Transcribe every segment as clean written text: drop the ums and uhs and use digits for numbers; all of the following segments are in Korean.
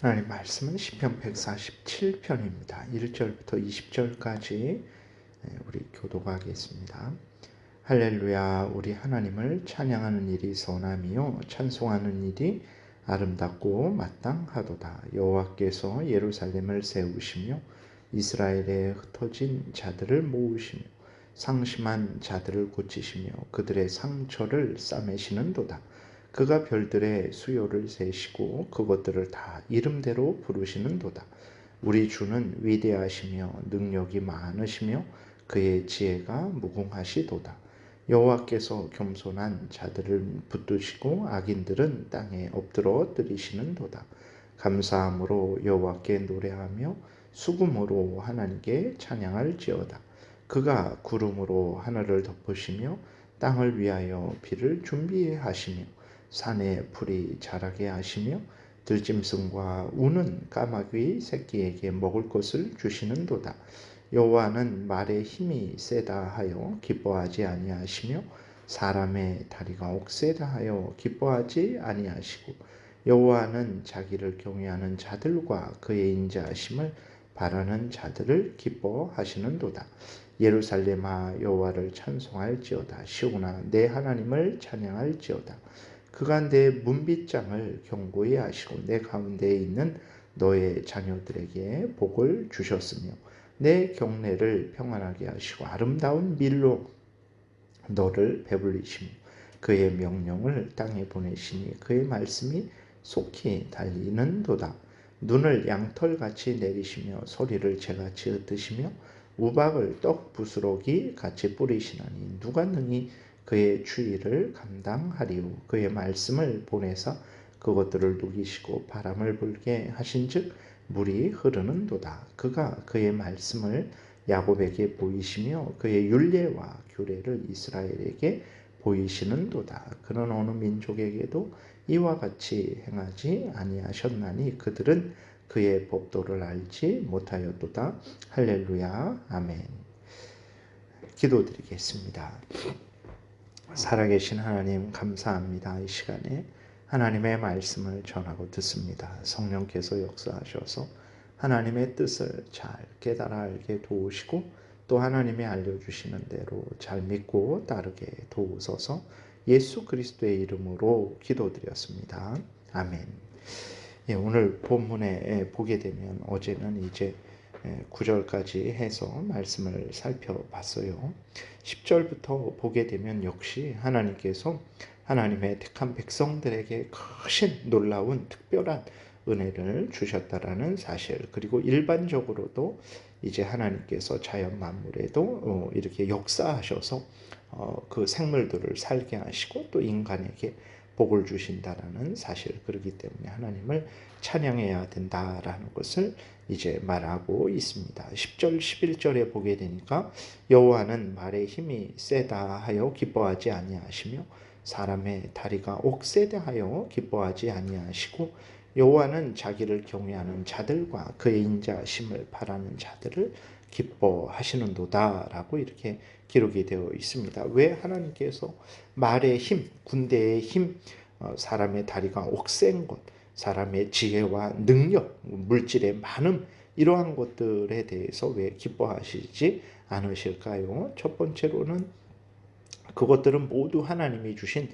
하나님 말씀은 시편 147편입니다. 1절부터 20절까지 우리 교독하겠습니다. 할렐루야. 우리 하나님을 찬양하는 일이 선함이요 찬송하는 일이 아름답고 마땅하도다. 여호와께서 예루살렘을 세우시며 이스라엘에 흩어진 자들을 모으시며 상심한 자들을 고치시며 그들의 상처를 싸매시는도다. 그가 별들의 수요를 세시고 그것들을 다 이름대로 부르시는도다. 우리 주는 위대하시며 능력이 많으시며 그의 지혜가 무궁하시도다. 여호와께서 겸손한 자들을 붙드시고 악인들은 땅에 엎드러뜨리시는도다. 감사함으로 여호와께 노래하며 수금으로 하나님께 찬양할지어다. 그가 구름으로 하늘을 덮으시며 땅을 위하여 비를 준비하시며 산에 풀이 자라게 하시며 들짐승과 우는 까마귀 새끼에게 먹을 것을 주시는도다. 여호와는 말의 힘이 세다 하여 기뻐하지 아니하시며 사람의 다리가 억세다 하여 기뻐하지 아니하시고 여호와는 자기를 경외하는 자들과 그의 인자하심을 바라는 자들을 기뻐하시는도다. 예루살렘아 여호와를 찬송할지어다. 시온아 내 하나님을 찬양할지어다. 그가 내 문빗장을 견고히 하시고 내 가운데에 있는 너의 자녀들에게 복을 주셨으며 내 경내를 평안하게 하시고 아름다운 밀로 너를 배불리시며 그의 명령을 땅에 보내시니 그의 말씀이 속히 달리는도다. 눈을 양털같이 내리시며 소리를 재같이 흩으시며 우박을 떡 부스러기 같이 뿌리시나니 누가 능히 그의 추위를 감당하리요. 그의 말씀을 보내사 그것들을 누기시고 바람을 불게 하신즉 물이 흐르는도다. 그가 그의 말씀을 야곱에게 보이시며 그의 율례와 규례를 이스라엘에게 보이시는도다. 그는 어느 민족에게도 이와 같이 행하지 아니하셨나니 그들은 그의 법도를 알지 못하였도다. 할렐루야. 아멘. 기도드리겠습니다. 살아계신 하나님 감사합니다. 이 시간에 하나님의 말씀을 전하고 듣습니다. 성령께서 역사하셔서 하나님의 뜻을 잘 깨달아 알게 도우시고 또 하나님이 알려주시는 대로 잘 믿고 따르게 도우소서. 예수 그리스도의 이름으로 기도드렸습니다. 아멘. 오늘 본문에 보게 되면 어제는 이제 9절까지 해서 말씀을 살펴봤어요. 10절부터 보게 되면 역시 하나님께서 하나님의 택한 백성들에게 크신 놀라운 특별한 은혜를 주셨다라는 사실, 그리고 일반적으로도 이제 하나님께서 자연 만물에도 이렇게 역사하셔서 그 생물들을 살게 하시고 또 인간에게 복을 주신다라는 사실, 그렇기 때문에 하나님을 찬양해야 된다라는 것을 이제 말하고 있습니다. 10절 11절에 보게 되니까 여호와는 말의 힘이 세다 하여 기뻐하지 아니하시며 사람의 다리가 옥세다 하여 기뻐하지 아니하시고 여호와는 자기를 경외하는 자들과 그의 인자하심을 바라는 자들을 기뻐하시는도다라고 이렇게 기록이 되어 있습니다. 왜 하나님께서 말의 힘, 군대의 힘, 사람의 다리가 옥센 것, 사람의 지혜와 능력, 물질의 많음, 이러한 것들에 대해서 왜 기뻐하시지 않으실까요? 첫 번째로는 그것들은 모두 하나님이 주신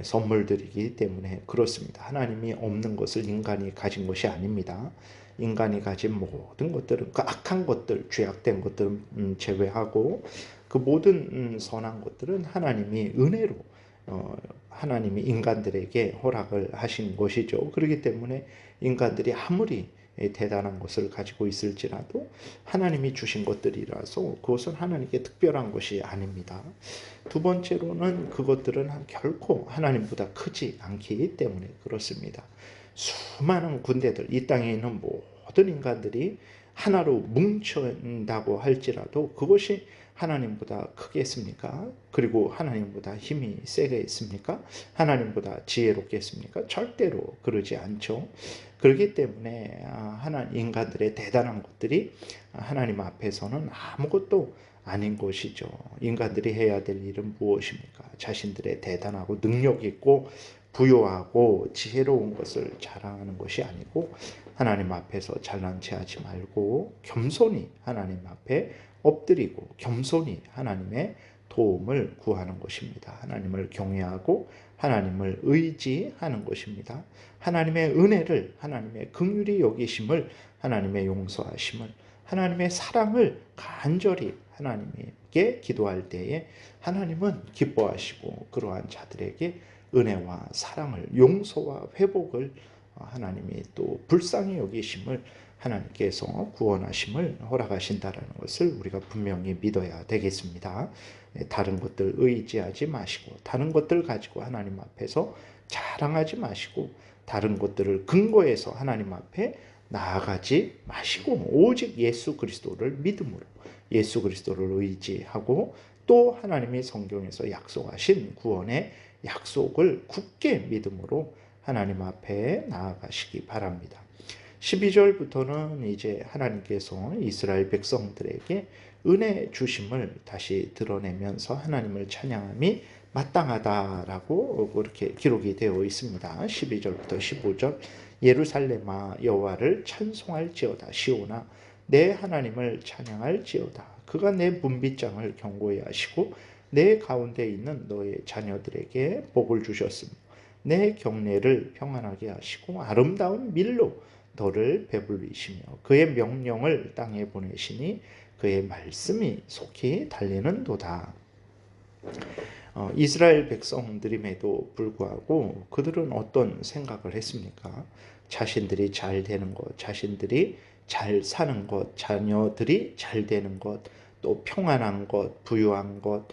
선물들이기 때문에 그렇습니다. 하나님이 없는 것을 인간이 가진 것이 아닙니다. 인간이 가진 모든 것들은, 그 악한 것들, 죄악된 것들은 제외하고 그 모든 선한 것들은 하나님이 은혜로 하나님이 인간들에게 허락을 하신 것이죠. 그렇기 때문에 인간들이 아무리 대단한 것을 가지고 있을지라도 하나님이 주신 것들이라서 그것은 하나님께 특별한 것이 아닙니다. 두 번째로는 그것들은 결코 하나님보다 크지 않기 때문에 그렇습니다. 수많은 군대들, 이 땅에 있는 모든 인간들이 하나로 뭉친다고 할지라도 그것이 하나님보다 크겠습니까? 그리고 하나님보다 힘이 세겠습니까? 하나님보다 지혜롭겠습니까? 절대로 그러지 않죠. 그렇기 때문에 인간들의 대단한 것들이 하나님 앞에서는 아무것도 아닌 것이죠. 인간들이 해야 될 일은 무엇입니까? 자신들의 대단하고 능력 있고 부요하고 지혜로운 것을 자랑하는 것이 아니고 하나님 앞에서 잘난 체하지 말고 겸손히 하나님 앞에 엎드리고 겸손히 하나님의 도움을 구하는 것입니다. 하나님을 경외하고 하나님을 의지하는 것입니다. 하나님의 은혜를, 하나님의 긍휼히 여기심을, 하나님의 용서하심을, 하나님의 사랑을 간절히 하나님께 기도할 때에 하나님은 기뻐하시고 그러한 자들에게 은혜와 사랑을, 용서와 회복을 하나님이 또 불쌍히 여기심을, 하나님께서 구원하심을 허락하신다라는 것을 우리가 분명히 믿어야 되겠습니다. 다른 것들 의지하지 마시고 다른 것들 가지고 하나님 앞에서 자랑하지 마시고 다른 것들을 근거해서 하나님 앞에 나아가지 마시고 오직 예수 그리스도를 믿음으로 예수 그리스도를 의지하고 또 하나님이 성경에서 약속하신 구원의 약속을 굳게 믿음으로 하나님 앞에 나아가시기 바랍니다. 12절부터는 이제 하나님께서 이스라엘 백성들에게 은혜 주심을 다시 드러내면서 하나님을 찬양함이 마땅하다라고 그렇게 기록이 되어 있습니다. 12절부터 15절 예루살렘아 여호와를 찬송할지어다. 시온아 내 하나님을 찬양할지어다. 그가 내 분빗장을 견고히 하시고 내 가운데 있는 너의 자녀들에게 복을 주셨으며 내 경내를 평안하게 하시고 아름다운 밀로 너를 배불리시며 그의 명령을 땅에 보내시니 그의 말씀이 속히 달리는도다. 이스라엘 백성들임에도 불구하고 그들은 어떤 생각을 했습니까? 자신들이 잘 되는 것, 자신들이 잘 사는 것, 자녀들이 잘 되는 것, 또 평안한 것, 부유한 것,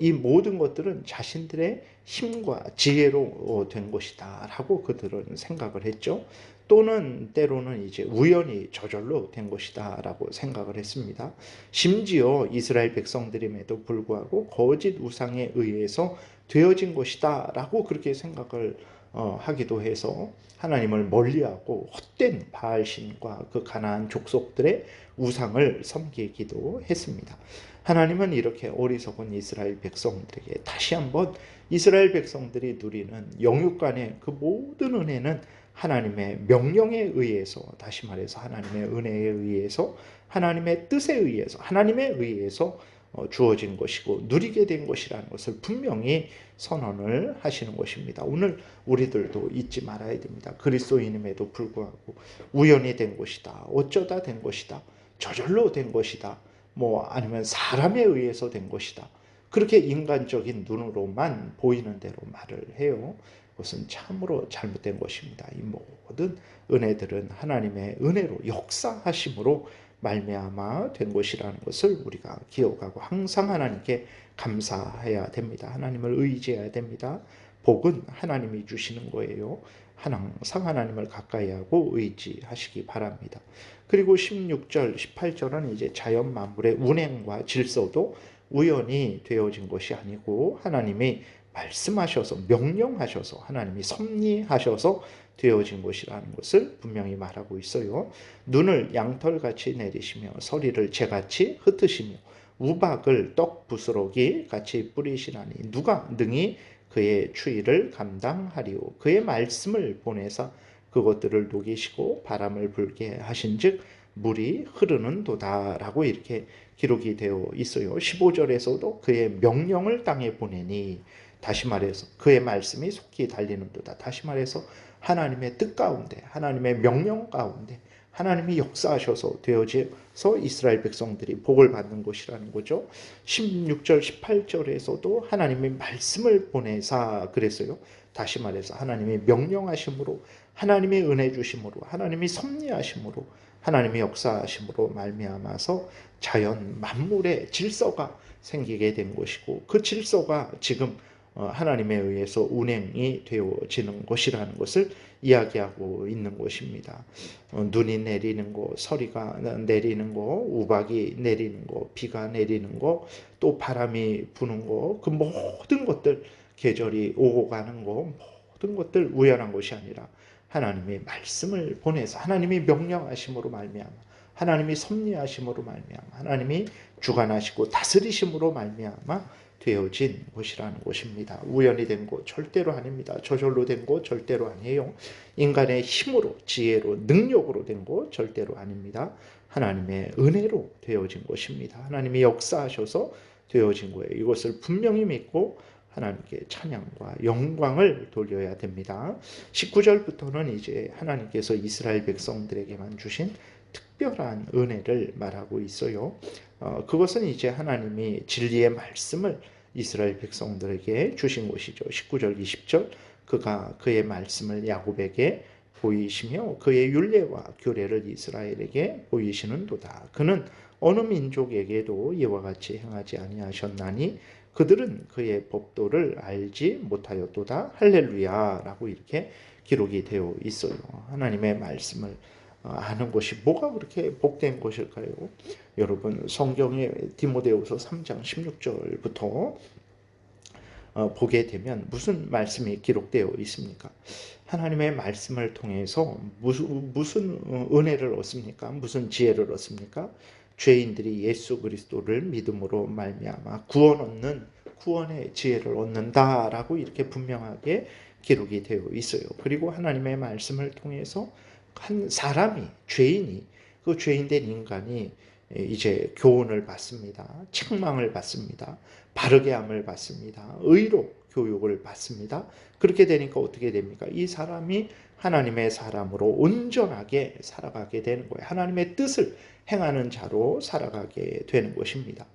이 모든 것들은 자신들의 힘과 지혜로 된 것이다 라고 그들은 생각을 했죠. 또는 때로는 이제 우연히 저절로 된 것이다 라고 생각을 했습니다. 심지어 이스라엘 백성들임에도 불구하고 거짓 우상에 의해서 되어진 것이다 라고 그렇게 생각을 하기도 해서 하나님을 멀리하고 헛된 바알신과 그 가나안 족속들의 우상을 섬기기도 했습니다. 하나님은 이렇게 어리석은 이스라엘 백성들에게 다시 한번 이스라엘 백성들이 누리는 영육간의 그 모든 은혜는 하나님의 명령에 의해서, 다시 말해서 하나님의 은혜에 의해서, 하나님의 뜻에 의해서, 하나님에 의해서 주어진 것이고 누리게 된 것이라는 것을 분명히 선언을 하시는 것입니다. 오늘 우리들도 잊지 말아야 됩니다. 그리스도인임에도 불구하고 우연히 된 것이다, 어쩌다 된 것이다, 저절로 된 것이다, 아니면 사람에 의해서 된 것이다, 그렇게 인간적인 눈으로만 보이는 대로 말을 해요. 그것은 참으로 잘못된 것입니다. 이 모든 은혜들은 하나님의 은혜로 역사하심으로 말미암아 된 것이라는 것을 우리가 기억하고 항상 하나님께 감사해야 됩니다. 하나님을 의지해야 됩니다. 복은 하나님이 주시는 거예요. 항상 하나님을 가까이 하고 의지하시기 바랍니다. 그리고 16절, 18절은 이제 자연 만물의 운행과 질서도 우연히 되어진 것이 아니고 하나님이 말씀하셔서 명령하셔서 하나님이 섭리하셔서 되어진 것이라는 것을 분명히 말하고 있어요. 눈을 양털같이 내리시며 서리를 재같이 흩으시며 우박을 떡 부스러기 같이 뿌리시나니 누가 능히 그의 추위를 감당하리오. 그의 말씀을 보내사 그것들을 녹이시고 바람을 불게 하신즉 물이 흐르는 도다라고 이렇게 기록이 되어 있어요. 15절에서도 그의 명령을 땅에 보내니, 다시 말해서 그의 말씀이 속히 달리는도다. 다시 말해서 하나님의 뜻 가운데, 하나님의 명령 가운데 하나님이 역사하셔서 되어져서 이스라엘 백성들이 복을 받는 것이라는 거죠. 16절, 18절에서도 하나님의 말씀을 보내사 그랬어요. 다시 말해서 하나님이 명령하심으로, 하나님의 은혜 주심으로, 하나님이 섭리하심으로, 하나님의 역사하심으로 말미암아서 자연 만물의 질서가 생기게 된 것이고 그 질서가 지금 하나님에 의해서 운행이 되어지는 것이라는 것을 이야기하고 있는 것입니다. 눈이 내리는 거, 서리가 내리는 거, 우박이 내리는 거, 비가 내리는 거, 또 바람이 부는 거, 그 모든 것들, 계절이 오고 가는 거, 모든 것들 우연한 것이 아니라 하나님의 말씀을 보내서 하나님이 명령하심으로 말미암아, 하나님이 섭리하심으로 말미암아, 하나님이 주관하시고 다스리심으로 말미암아 되어진 곳이라는 것입니다. 우연히 된 것 절대로 아닙니다. 저절로 된 것 절대로 아니에요. 인간의 힘으로, 지혜로, 능력으로 된 것 절대로 아닙니다. 하나님의 은혜로 되어진 것입니다. 하나님이 역사하셔서 되어진 거예요. 이것을 분명히 믿고 하나님께 찬양과 영광을 돌려야 됩니다. 19절부터는 이제 하나님께서 이스라엘 백성들에게만 주신 특별한 은혜를 말하고 있어요. 그것은 이제 하나님이 진리의 말씀을 이스라엘 백성들에게 주신 것이죠. 19절, 20절 그가 그의 말씀을 야곱에게 보이시며 그의 율례와 규례를 이스라엘에게 보이시는도다. 그는 어느 민족에게도 이와 같이 행하지 아니하셨나니 그들은 그의 법도를 알지 못하였도다. 할렐루야라고 이렇게 기록이 되어 있어요. 하나님의 말씀을 아는 것이 뭐가 그렇게 복된 것일까요? 여러분 성경의 디모데후서 3장 16절부터 보게 되면 무슨 말씀이 기록되어 있습니까? 하나님의 말씀을 통해서 무슨 은혜를 얻습니까? 무슨 지혜를 얻습니까? 죄인들이 예수 그리스도를 믿음으로 말미암아 구원 얻는 구원의 지혜를 얻는다라고 이렇게 분명하게 기록이 되어 있어요. 그리고 하나님의 말씀을 통해서 한 사람이 죄인이 그 죄인된 인간이 이제 교훈을 받습니다. 책망을 받습니다. 바르게 함을 받습니다. 의로 교육을 받습니다. 그렇게 되니까 어떻게 됩니까? 이 사람이 하나님의 사람으로 온전하게 살아가게 되는 거예요. 하나님의 뜻을 행하는 자로 살아가게 되는 것입니다.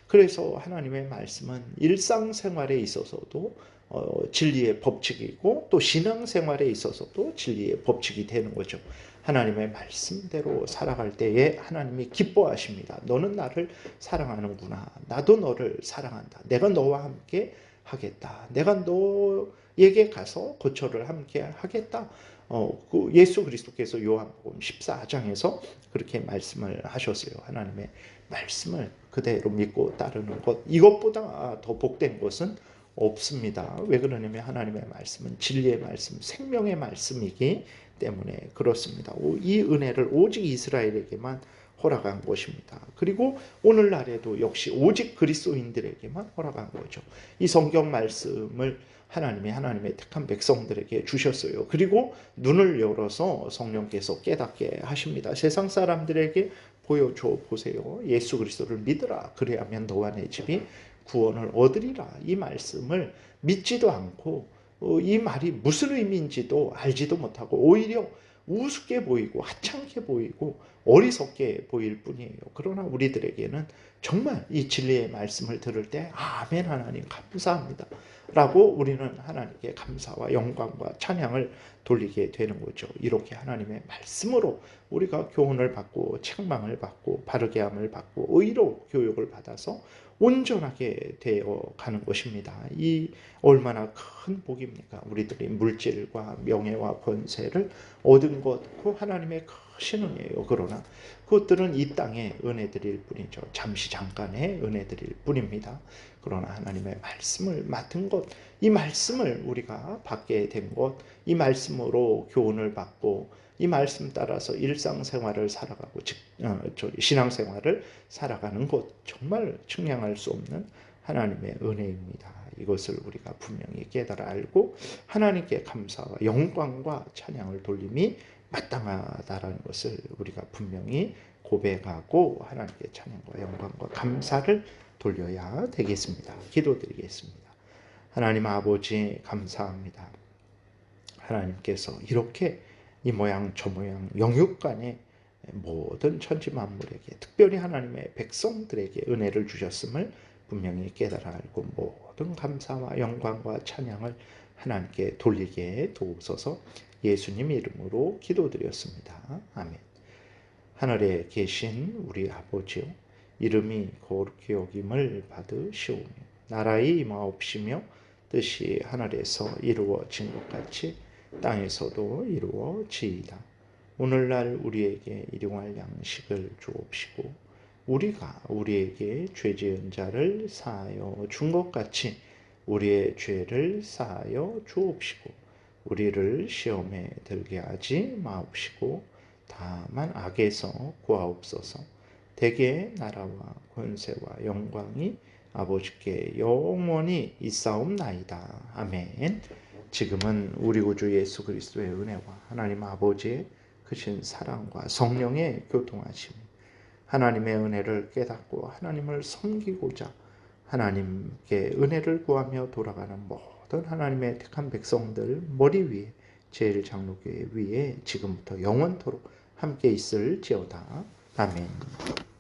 그래서 하나님의 말씀은 일상생활에 있어서도 진리의 법칙이고 또 신앙생활에 있어서도 진리의 법칙이 되는 거죠. 하나님의 말씀대로 살아갈 때에 하나님이 기뻐하십니다. 너는 나를 사랑하는구나. 나도 너를 사랑한다. 내가 너와 함께 하겠다. 내가 너에게 가서 고초를 함께 하겠다. 그 예수 그리스도께서 요한복음 14장에서 그렇게 말씀을 하셨어요. 하나님의 말씀을 그대로 믿고 따르는 것, 이것보다 더 복된 것은 없습니다. 왜 그러냐면 하나님의 말씀은 진리의 말씀, 생명의 말씀이기 때문에 그렇습니다. 이 은혜를 오직 이스라엘에게만 허락한 것입니다. 그리고 오늘날에도 역시 오직 그리스도인들에게만 허락한 거죠. 이 성경 말씀을 하나님의 택한 백성들에게 주셨어요. 그리고 눈을 열어서 성령께서 깨닫게 하십니다. 세상 사람들에게 보여줘 보세요. 예수 그리스도를 믿으라. 그래야면 너와 내 집이 구원을 얻으리라. 이 말씀을 믿지도 않고 이 말이 무슨 의미인지도 알지도 못하고 오히려 우습게 보이고 하찮게 보이고 어리석게 보일 뿐이에요. 그러나 우리들에게는 정말 이 진리의 말씀을 들을 때 아멘 하나님 감사합니다 라고 우리는 하나님께 감사와 영광과 찬양을 돌리게 되는 거죠. 이렇게 하나님의 말씀으로 우리가 교훈을 받고 책망을 받고 바르게 함을 받고 의로 교육을 받아서 온전하게 되어 가는 것입니다. 이 얼마나 큰 복입니까? 우리들이 물질과 명예와 권세를 얻은 것, 그 하나님의 크신 은혜예요. 그러나 그것들은 이 땅의 은혜들일 뿐이죠. 잠시 잠깐의 은혜들일 뿐입니다. 그러나 하나님의 말씀을 맡은 것, 이 말씀을 우리가 받게 된 것, 이 말씀으로 교훈을 받고 이 말씀 따라서 일상생활을 살아가고 신앙생활을 살아가는 것, 정말 측량할 수 없는 하나님의 은혜입니다. 이것을 우리가 분명히 깨달아 알고 하나님께 감사와 영광과 찬양을 돌림이 마땅하다라는 것을 우리가 분명히 고백하고 하나님께 찬양과 영광과 감사를 돌려야 되겠습니다. 기도드리겠습니다. 하나님 아버지 감사합니다. 하나님께서 이렇게 이 모양 저 모양 영육간의 모든 천지만물에게 특별히 하나님의 백성들에게 은혜를 주셨음을 분명히 깨달아 알고 모든 감사와 영광과 찬양을 하나님께 돌리게 도우소서. 예수님 이름으로 기도드렸습니다. 아멘. 하늘에 계신 우리 아버지요, 이름이 거룩히 여김을 받으시오며 나라의 임하옵시며 뜻이 하늘에서 이루어진 것 같이 땅에서도 이루어지이다. 오늘날 우리에게 일용할 양식을 주옵시고 우리가 우리에게 죄 지은 자를 사하여 준 것 같이 우리의 죄를 사하여 주옵시고 우리를 시험에 들게 하지 마옵시고 다만 악에서 구하옵소서. 대개 나라와 권세와 영광이 아버지께 영원히 있사옵나이다. 아멘. 지금은 우리 구주 예수 그리스도의 은혜와 하나님 아버지의 크신 사랑과 성령의 교통하심, 하나님의 은혜를 깨닫고 하나님을 섬기고자 하나님께 은혜를 구하며 돌아가는 모든 하나님의 택한 백성들 머리 위에 제일장로교회 위에 지금부터 영원토록 함께 있을지어다. 아멘.